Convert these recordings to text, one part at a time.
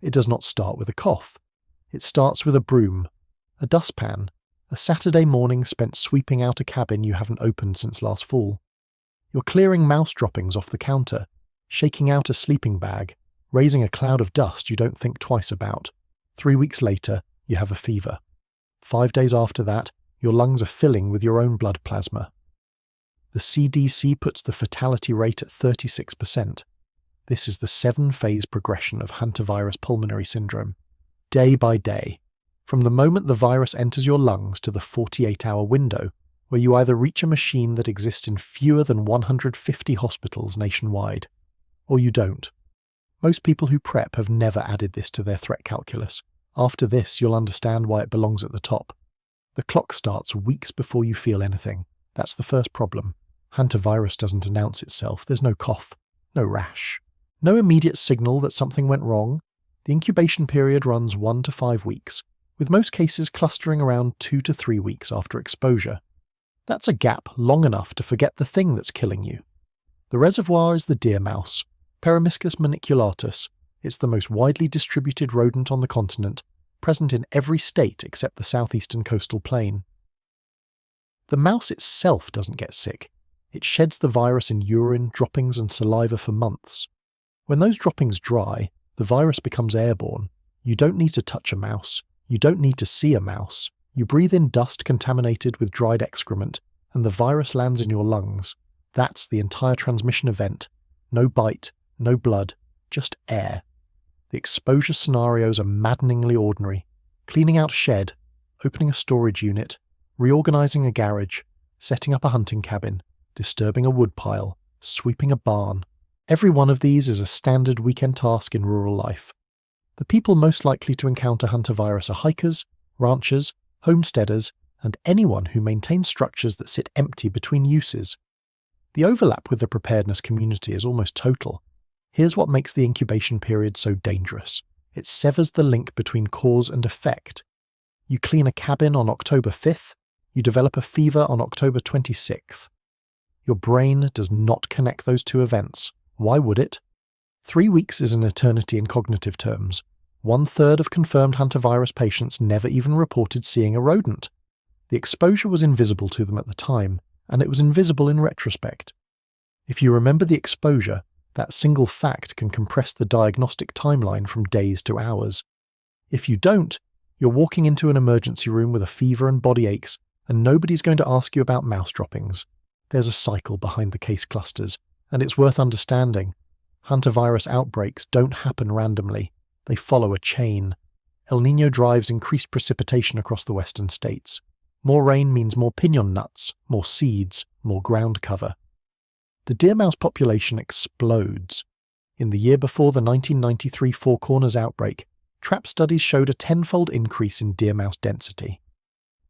It does not start with a cough. It starts with a broom, a dustpan, a Saturday morning spent sweeping out a cabin you haven't opened since last fall. You're clearing mouse droppings off the counter, shaking out a sleeping bag, raising a cloud of dust you don't think twice about. 3 weeks later, you have a fever. 5 days after that, your lungs are filling with your own blood plasma. The CDC puts the fatality rate at 36%. This is the 7-phase progression of Hantavirus pulmonary syndrome. Day by day, from the moment the virus enters your lungs to the 48-hour window, where you either reach a machine that exists in fewer than 150 hospitals nationwide, or you don't. Most people who prep have never added this to their threat calculus. After this, you'll understand why it belongs at the top. The clock starts weeks before you feel anything. That's the first problem. Hantavirus doesn't announce itself. There's no cough, no rash, no immediate signal that something went wrong. The incubation period runs 1 to 5 weeks, with most cases clustering around 2 to 3 weeks after exposure. That's a gap long enough to forget the thing that's killing you. The reservoir is the deer mouse, Peromyscus maniculatus. It's the most widely distributed rodent on the continent, present in every state except the southeastern coastal plain. The mouse itself doesn't get sick. It sheds the virus in urine, droppings and saliva for months. When those droppings dry, the virus becomes airborne. You don't need to touch a mouse. You don't need to see a mouse. You breathe in dust contaminated with dried excrement, and the virus lands in your lungs. That's the entire transmission event. No bite, no blood, just air. The exposure scenarios are maddeningly ordinary. Cleaning out a shed, opening a storage unit, reorganizing a garage, setting up a hunting cabin, disturbing a woodpile, sweeping a barn. Every one of these is a standard weekend task in rural life. The people most likely to encounter hantavirus are hikers, ranchers, homesteaders, and anyone who maintains structures that sit empty between uses. The overlap with the preparedness community is almost total. Here's what makes the incubation period so dangerous. It severs the link between cause and effect. You clean a cabin on October 5th, you develop a fever on October 26th. Your brain does not connect those two events. Why would it? 3 weeks is an eternity in cognitive terms. 1/3 of confirmed hantavirus patients never even reported seeing a rodent. The exposure was invisible to them at the time, and it was invisible in retrospect. If you remember the exposure, that single fact can compress the diagnostic timeline from days to hours. If you don't, you're walking into an emergency room with a fever and body aches, and nobody's going to ask you about mouse droppings. There's a cycle behind the case clusters, and it's worth understanding. Hantavirus outbreaks don't happen randomly. They follow a chain. El Niño drives increased precipitation across the western states. More rain means more piñon nuts, more seeds, more ground cover. The deer mouse population explodes. In the year before the 1993 Four Corners outbreak, trap studies showed a 10-fold increase in deer mouse density.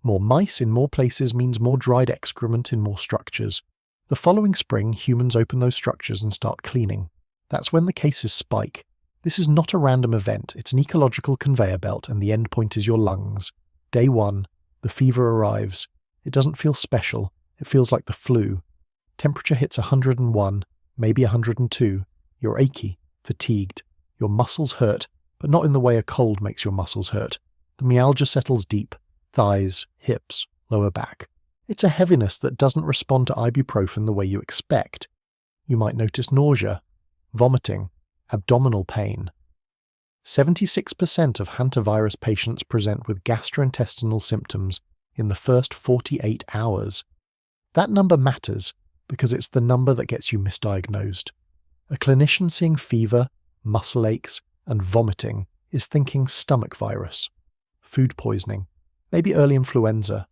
More mice in more places means more dried excrement in more structures. The following spring, humans open those structures and start cleaning. That's when the cases spike. This is not a random event, it's an ecological conveyor belt, and the end point is your lungs. Day 1, the fever arrives. It doesn't feel special, it feels like the flu. Temperature hits 101, maybe 102. You're achy, fatigued. Your muscles hurt, but not in the way a cold makes your muscles hurt. The myalgia settles deep. Thighs, hips, lower back. It's a heaviness that doesn't respond to ibuprofen the way you expect. You might notice nausea, vomiting, abdominal pain. 76% of hantavirus patients present with gastrointestinal symptoms in the first 48 hours. That number matters because it's the number that gets you misdiagnosed. A clinician seeing fever, muscle aches, and vomiting is thinking stomach virus, food poisoning, maybe early influenza.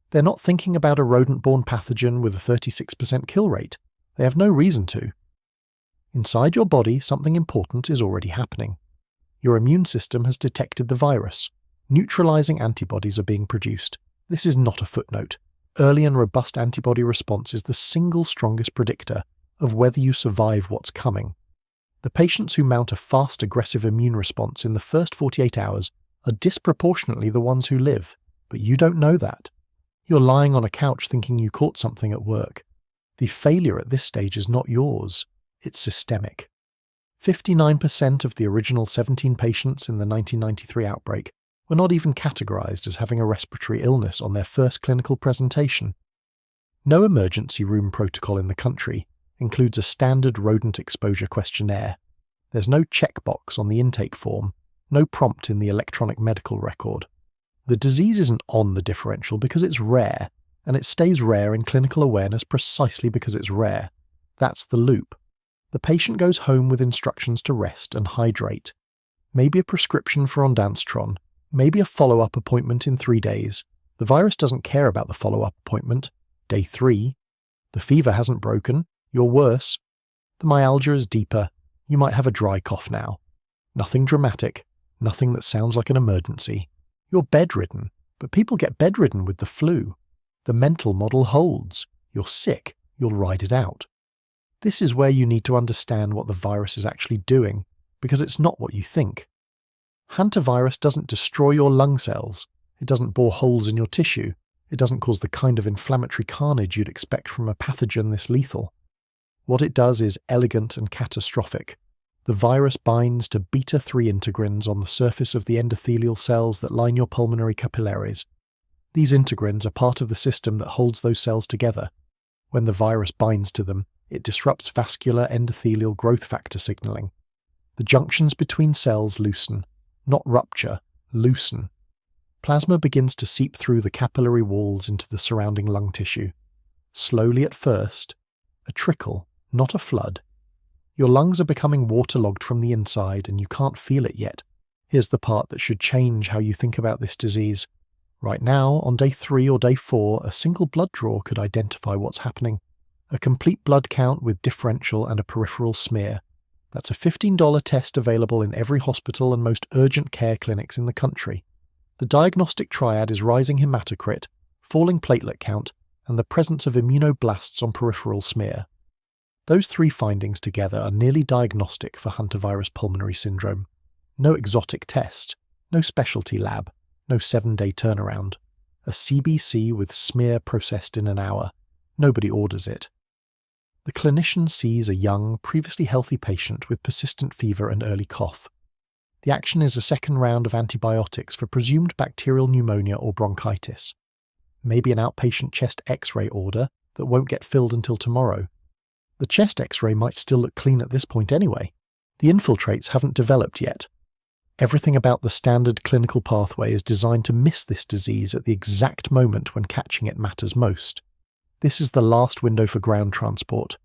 They're not thinking about a rodent-borne pathogen with a 36% kill rate. They have no reason to. Inside your body, something important is already happening. Your immune system has detected the virus. Neutralizing antibodies are being produced. This is not a footnote. Early and robust antibody response is the single strongest predictor of whether you survive what's coming. The patients who mount a fast, aggressive immune response in the first 48 hours are disproportionately the ones who live, but you don't know that. You're lying on a couch thinking you caught something at work. The failure at this stage is not yours. It's systemic. 59% of the original 17 patients in the 1993 outbreak were not even categorized as having a respiratory illness on their first clinical presentation. No emergency room protocol in the country includes a standard rodent exposure questionnaire. There's no checkbox on the intake form, no prompt in the electronic medical record. The disease isn't on the differential because it's rare, and it stays rare in clinical awareness precisely because it's rare. That's the loop. The patient goes home with instructions to rest and hydrate. Maybe a prescription for ondansetron, maybe a follow-up appointment in 3 days. The virus doesn't care about the follow-up appointment. Day 3. The fever hasn't broken. You're worse. The myalgia is deeper. You might have a dry cough now. Nothing dramatic. Nothing that sounds like an emergency. You're bedridden, but people get bedridden with the flu. The mental model holds. You're sick. You'll ride it out. This is where you need to understand what the virus is actually doing, because it's not what you think. Hantavirus doesn't destroy your lung cells. It doesn't bore holes in your tissue. It doesn't cause the kind of inflammatory carnage you'd expect from a pathogen this lethal. What it does is elegant and catastrophic. The virus binds to beta-3 integrins on the surface of the endothelial cells that line your pulmonary capillaries. These integrins are part of the system that holds those cells together. When the virus binds to them, it disrupts vascular endothelial growth factor signaling. The junctions between cells loosen, not rupture, loosen. Plasma begins to seep through the capillary walls into the surrounding lung tissue. Slowly at first, a trickle, not a flood. Your lungs are becoming waterlogged from the inside and you can't feel it yet. Here's the part that should change how you think about this disease. Right now, on day 3 or day 4, a single blood draw could identify what's happening. A complete blood count with differential and a peripheral smear. That's a $15 test available in every hospital and most urgent care clinics in the country. The diagnostic triad is rising hematocrit, falling platelet count, and the presence of immunoblasts on peripheral smear. Those 3 findings together are nearly diagnostic for hantavirus pulmonary syndrome. No exotic test, no specialty lab, no 7-day turnaround. A CBC with smear processed in an hour. Nobody orders it. The clinician sees a young, previously healthy patient with persistent fever and early cough. The action is a second round of antibiotics for presumed bacterial pneumonia or bronchitis. Maybe an outpatient chest X-ray order that won't get filled until tomorrow. The chest X-ray might still look clean at this point anyway. The infiltrates haven't developed yet. Everything about the standard clinical pathway is designed to miss this disease at the exact moment when catching it matters most. This is the last window for ground transport.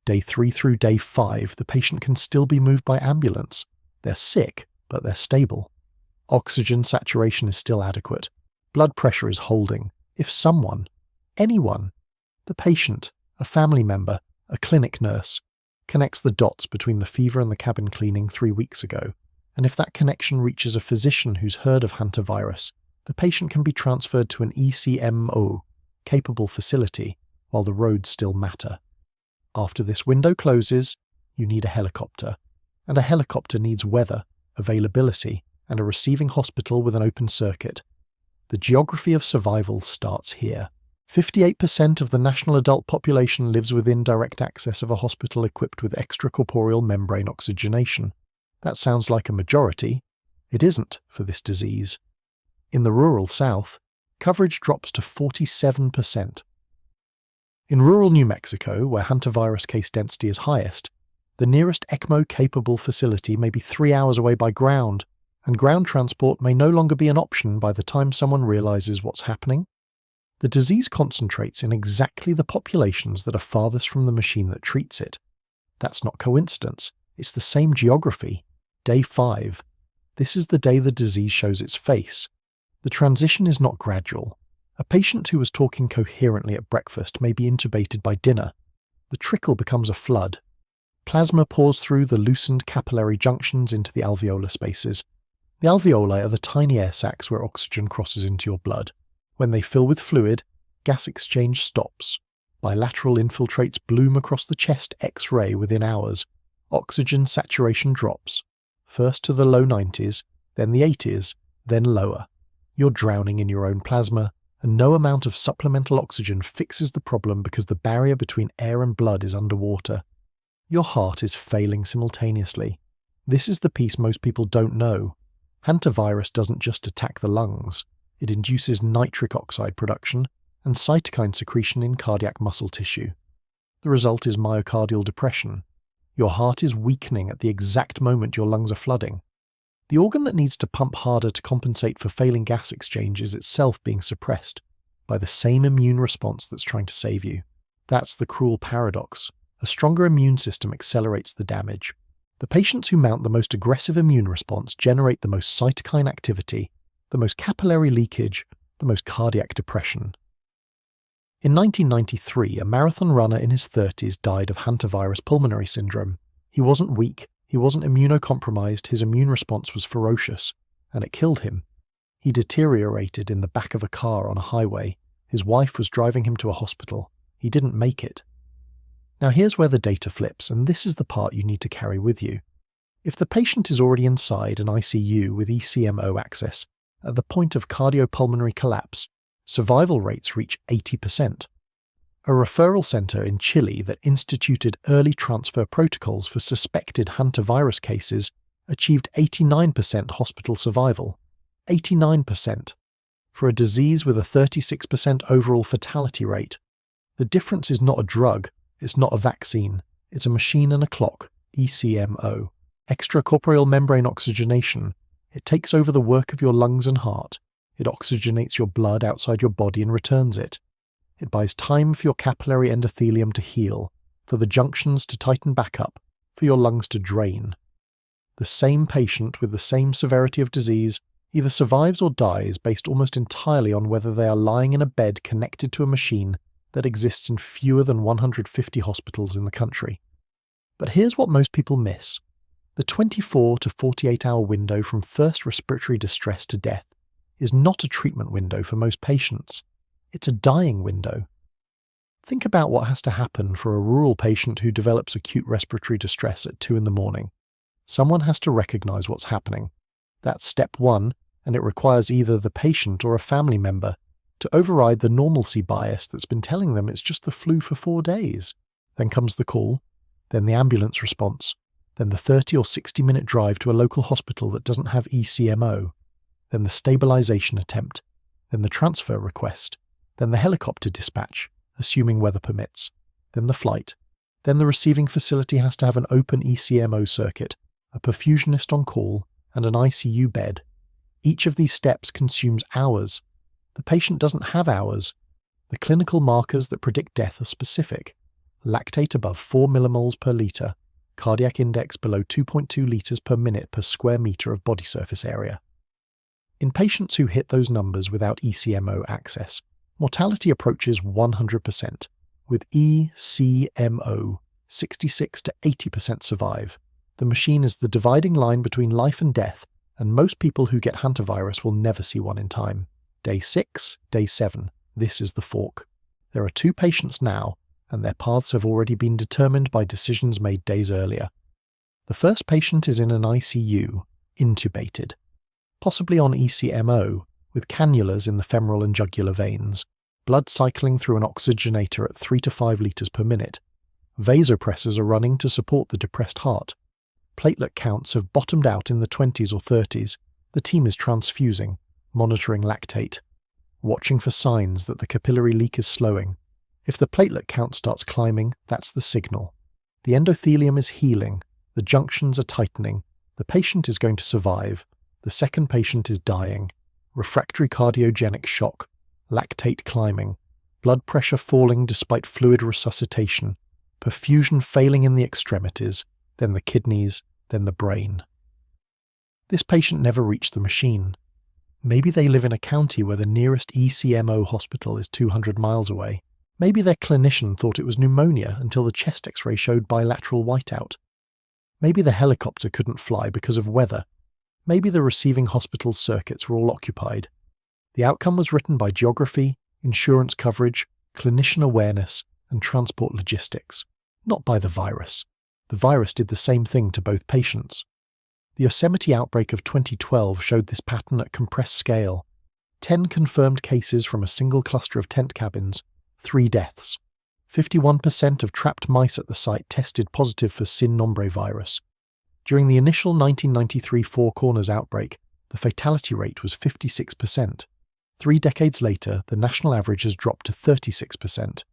Day 3 through day 5, the patient can still be moved by ambulance. They're sick, but they're stable. Oxygen saturation is still adequate. Blood pressure is holding. If someone, anyone, the patient, a family member, a clinic nurse, connects the dots between the fever and the cabin cleaning 3 weeks ago, and if that connection reaches a physician who's heard of hantavirus, the patient can be transferred to an ECMO, capable facility, while the roads still matter. After this window closes, you need a helicopter. And a helicopter needs weather, availability, and a receiving hospital with an open circuit. The geography of survival starts here. 58% of the national adult population lives within direct access of a hospital equipped with extracorporeal membrane oxygenation. That sounds like a majority. It isn't for this disease. In the rural South, coverage drops to 47%. In rural New Mexico, where hantavirus case density is highest, the nearest ECMO-capable facility may be 3 hours away by ground, and ground transport may no longer be an option by the time someone realizes what's happening. The disease concentrates in exactly the populations that are farthest from the machine that treats it. That's not coincidence. It's the same geography. Day 5. This is the day the disease shows its face. The transition is not gradual. A patient who was talking coherently at breakfast may be intubated by dinner. The trickle becomes a flood. Plasma pours through the loosened capillary junctions into the alveolar spaces. The alveoli are the tiny air sacs where oxygen crosses into your blood. When they fill with fluid, gas exchange stops. Bilateral infiltrates bloom across the chest X-ray within hours. Oxygen saturation drops. First to the low 90s, then the 80s, then lower. You're drowning in your own plasma, and no amount of supplemental oxygen fixes the problem because the barrier between air and blood is underwater. Your heart is failing simultaneously. This is the piece most people don't know. Hantavirus doesn't just attack the lungs, it induces nitric oxide production and cytokine secretion in cardiac muscle tissue. The result is myocardial depression. Your heart is weakening at the exact moment your lungs are flooding. The organ that needs to pump harder to compensate for failing gas exchange is itself being suppressed by the same immune response that's trying to save you. That's the cruel paradox. A stronger immune system accelerates the damage. The patients who mount the most aggressive immune response generate the most cytokine activity, the most capillary leakage, the most cardiac depression. In 1993, a marathon runner in his 30s died of hantavirus pulmonary syndrome. He wasn't weak, he wasn't immunocompromised, his immune response was ferocious, and it killed him. He deteriorated in the back of a car on a highway. His wife was driving him to a hospital. He didn't make it. Now here's where the data flips, and this is the part you need to carry with you. If the patient is already inside an ICU with ECMO access, at the point of cardiopulmonary collapse, survival rates reach 80%. A referral center in Chile that instituted early transfer protocols for suspected hantavirus cases achieved 89% hospital survival. 89%. For a disease with a 36% overall fatality rate. The difference is not a drug, it's not a vaccine, it's a machine and a clock, ECMO. Extracorporeal membrane oxygenation. It takes over the work of your lungs and heart. It oxygenates your blood outside your body and returns it. It buys time for your capillary endothelium to heal, for the junctions to tighten back up, for your lungs to drain. The same patient with the same severity of disease either survives or dies based almost entirely on whether they are lying in a bed connected to a machine that exists in fewer than 150 hospitals in the country. But here's what most people miss. The 24 to 48-hour window from first respiratory distress to death is not a treatment window for most patients. It's a dying window. Think about what has to happen for a rural patient who develops acute respiratory distress at 2 a.m. Someone has to recognize what's happening. That's step one, and it requires either the patient or a family member to override the normalcy bias that's been telling them it's just the flu for 4 days. Then comes the call, then the ambulance response, then the 30 or 60-minute drive to a local hospital that doesn't have ECMO, then the stabilization attempt, then the transfer request, then the helicopter dispatch, assuming weather permits, then the flight, then the receiving facility has to have an open ECMO circuit, a perfusionist on call, and an ICU bed. Each of these steps consumes hours. The patient doesn't have hours. The clinical markers that predict death are specific. Lactate above 4 millimoles per litre, cardiac index below 2.2 litres per minute per square metre of body surface area. In patients who hit those numbers without ECMO access, mortality approaches 100%. With ECMO, 66 to 80% survive. The machine is the dividing line between life and death, and most people who get hantavirus will never see one in time. Day 6, day 7, this is the fork. There are 2 patients now, and their paths have already been determined by decisions made days earlier. The first patient is in an ICU, intubated, possibly on ECMO, with cannulas in the femoral and jugular veins, blood cycling through an oxygenator at 3 to 5 litres per minute. Vasopressors are running to support the depressed heart. Platelet counts have bottomed out in the 20s or 30s. The team is transfusing, monitoring lactate, watching for signs that the capillary leak is slowing. If the platelet count starts climbing, that's the signal. The endothelium is healing, the junctions are tightening, the patient is going to survive, the second patient is dying. Refractory cardiogenic shock, lactate climbing, blood pressure falling despite fluid resuscitation, perfusion failing in the extremities, then the kidneys, then the brain. This patient never reached the machine. Maybe they live in a county where the nearest ECMO hospital is 200 miles away. Maybe their clinician thought it was pneumonia until the chest x-ray showed bilateral whiteout. Maybe the helicopter couldn't fly because of weather. Maybe the receiving hospital's circuits were all occupied. The outcome was written by geography, insurance coverage, clinician awareness, and transport logistics, not by the virus. The virus did the same thing to both patients. The Yosemite outbreak of 2012 showed this pattern at compressed scale. 10 confirmed cases from a single cluster of tent cabins, 3 deaths. 51% of trapped mice at the site tested positive for sin nombre virus. During the initial 1993 Four Corners outbreak, the fatality rate was 56%. 3 decades later, the national average has dropped to 36%.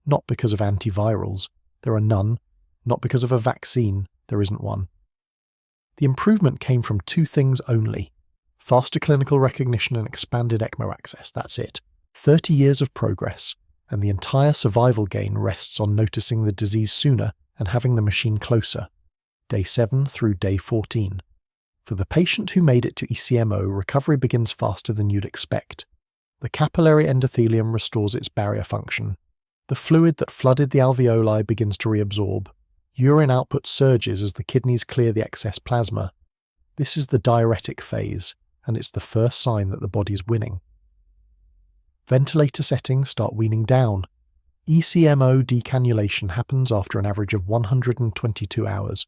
Not because of antivirals, there are none. Not because of a vaccine, there isn't one. The improvement came from 2 things only. Faster clinical recognition and expanded ECMO access, that's it. 30 years of progress, and the entire survival gain rests on noticing the disease sooner and having the machine closer. Day 7 through day 14. For the patient who made it to ECMO, recovery begins faster than you'd expect. The capillary endothelium restores its barrier function. The fluid that flooded the alveoli begins to reabsorb. Urine output surges as the kidneys clear the excess plasma. This is the diuretic phase, and it's the first sign that the body's winning. Ventilator settings start weaning down. ECMO decannulation happens after an average of 122 hours,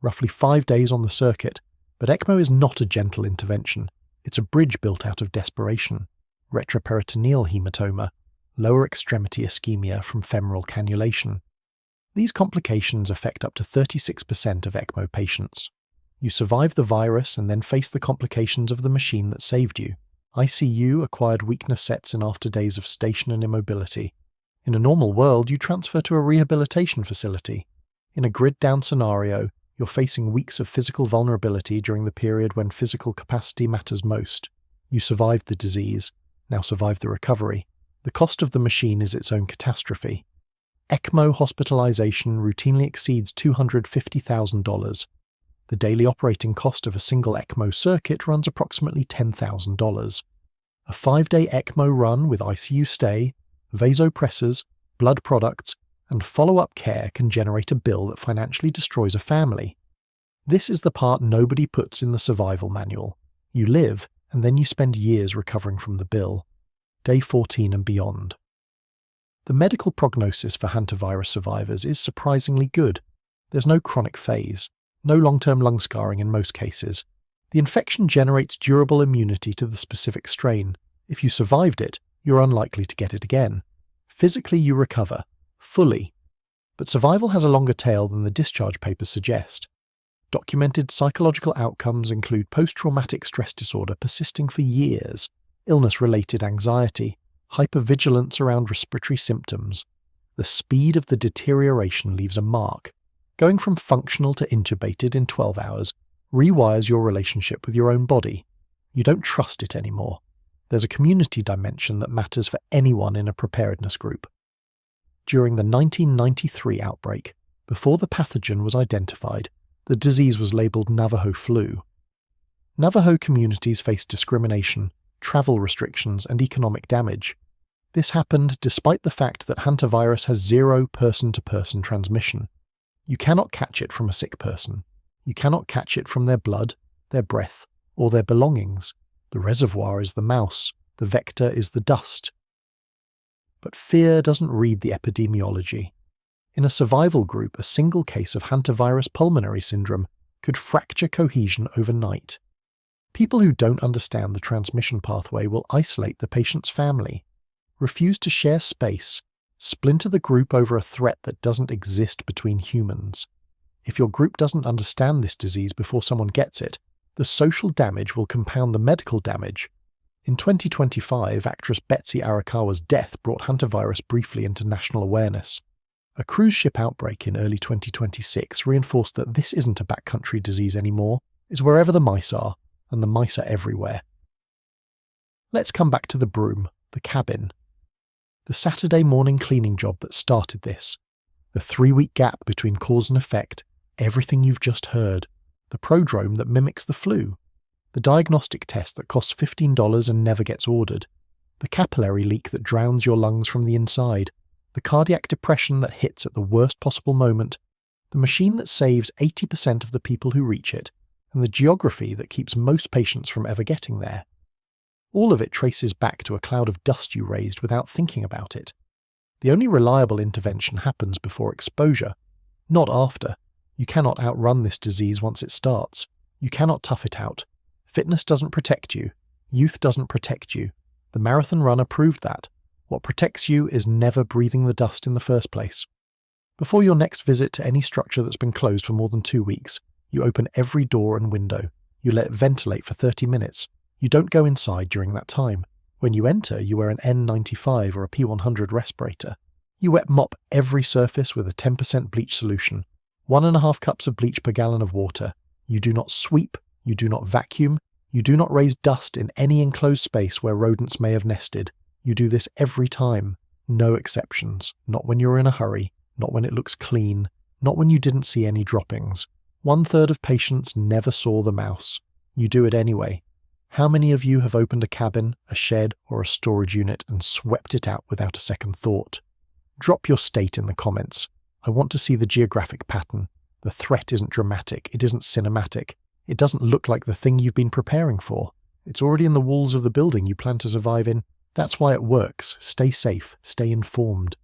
roughly 5 days on the circuit, but ECMO is not a gentle intervention. It's a bridge built out of desperation. Retroperitoneal hematoma, lower extremity ischemia from femoral cannulation. These complications affect up to 36% of ECMO patients. You survive the virus and then face the complications of the machine that saved you. ICU acquired weakness sets in after days of sedation and immobility. In a normal world, you transfer to a rehabilitation facility. In a grid-down scenario, you're facing weeks of physical vulnerability during the period when physical capacity matters most. You survived the disease, now survive the recovery. The cost of the machine is its own catastrophe. ECMO hospitalization routinely exceeds $250,000. The daily operating cost of a single ECMO circuit runs approximately $10,000. A 5-day ECMO run with ICU stay, vasopressors, blood products, and follow-up care can generate a bill that financially destroys a family. This is the part nobody puts in the survival manual. You live, and then you spend years recovering from the bill. Day 14 and beyond. The medical prognosis for hantavirus survivors is surprisingly good. There's no chronic phase, no long-term lung scarring in most cases. The infection generates durable immunity to the specific strain. If you survived it, you're unlikely to get it again. Physically, you recover. Fully. But survival has a longer tail than the discharge papers suggest. Documented psychological outcomes include post-traumatic stress disorder persisting for years, illness-related anxiety, hypervigilance around respiratory symptoms. The speed of the deterioration leaves a mark. Going from functional to intubated in 12 hours rewires your relationship with your own body. You don't trust it anymore. There's a community dimension that matters for anyone in a preparedness group. During the 1993 outbreak, before the pathogen was identified, the disease was labelled Navajo flu. Navajo communities faced discrimination, travel restrictions, and economic damage. This happened despite the fact that hantavirus has 0 person-to-person transmission. You cannot catch it from a sick person. You cannot catch it from their blood, their breath, or their belongings. The reservoir is the mouse, the vector is the dust. But fear doesn't read the epidemiology. In a survival group, a single case of hantavirus pulmonary syndrome could fracture cohesion overnight. People who don't understand the transmission pathway will isolate the patient's family, refuse to share space, splinter the group over a threat that doesn't exist between humans. If your group doesn't understand this disease before someone gets it, the social damage will compound the medical damage. In 2025, actress Betsy Arakawa's death brought hantavirus briefly into national awareness. A cruise ship outbreak in early 2026 reinforced that this isn't a backcountry disease anymore. It's wherever the mice are, and the mice are everywhere. Let's come back to the broom, the cabin. The Saturday morning cleaning job that started this. The 3-week gap between cause and effect, everything you've just heard. The prodrome that mimics the flu. The diagnostic test that costs $15 and never gets ordered. The capillary leak that drowns your lungs from the inside. The cardiac depression that hits at the worst possible moment. The machine that saves 80% of the people who reach it. And the geography that keeps most patients from ever getting there. All of it traces back to a cloud of dust you raised without thinking about it. The only reliable intervention happens before exposure, not after. You cannot outrun this disease once it starts. You cannot tough it out. Fitness doesn't protect you. Youth doesn't protect you. The marathon runner proved that. What protects you is never breathing the dust in the first place. Before your next visit to any structure that's been closed for more than 2 weeks, You open every door and window. You let it ventilate for 30 minutes. You don't go inside during that time. When you enter, you wear an N95 or a P100 respirator. You wet mop every surface with a 10% bleach solution. 1.5 cups of bleach per gallon of water. You do not sweep. You do not vacuum. You do not raise dust in any enclosed space where rodents may have nested. You do this every time. No exceptions. Not when you're in a hurry. Not when it looks clean. Not when you didn't see any droppings. 1/3 of patients never saw the mouse. You do it anyway. How many of you have opened a cabin, a shed, or a storage unit and swept it out without a second thought? Drop your state in the comments. I want to see the geographic pattern. The threat isn't dramatic. It isn't cinematic. It doesn't look like the thing you've been preparing for. It's already in the walls of the building you plan to survive in. That's why it works. Stay safe. Stay informed.